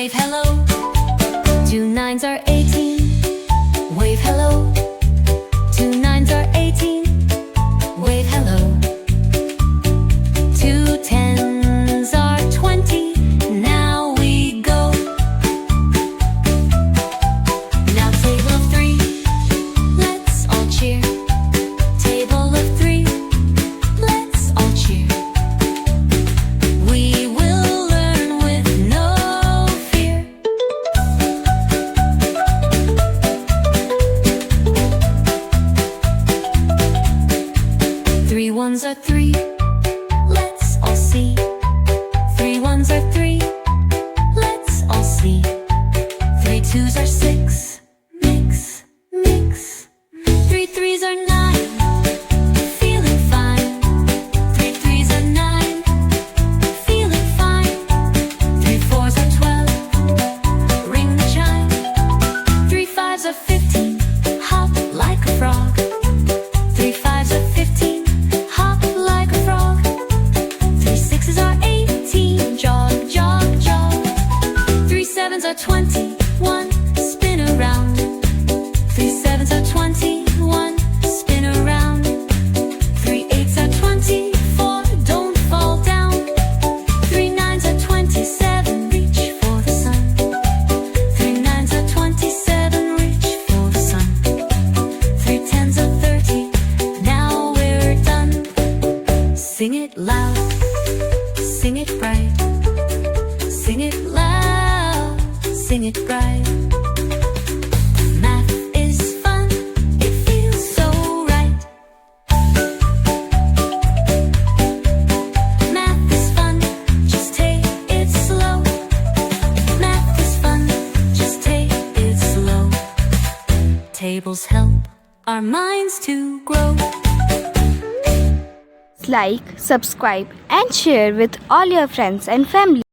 Wave hello. 2 9s are 18. Wave hello. 2 9s are 18. Wave hello. 2 10s are 20. Now we go. Now table of 3. Let's all cheer. Table of 3. Let's all cheer. We will learn with no fear. 3 1s are 3. Let's all see. 3 1s are 3. Let's all see. 3 2s are 6. Mix, mix. 3 3s are 9. Feeling fine. 3 3s are 9. Feeling fine. 3 4s are 12. Ring the chime. 3 5s are 15. Hop like a frog. 3 5s are 15. Hop like a frog. 3 6s are 18. Jog, jog, jog. 3 7s are 21. Spin around. 3 7s are 21. Spin around. 3 8s are 24. Don't fall down. 3 9s are 27. Reach for the sun. 3 9s are 27. Reach for the sun. 3 10s are 30. Now we're done. Sing it loud. Sing it bright. Sing it loud. Sing it bright. Math is fun. It feels so right. Math is fun. Just take it slow. Math is fun. Just take it slow. Tables help our minds to grow. Like, subscribe and share with all your friends and family.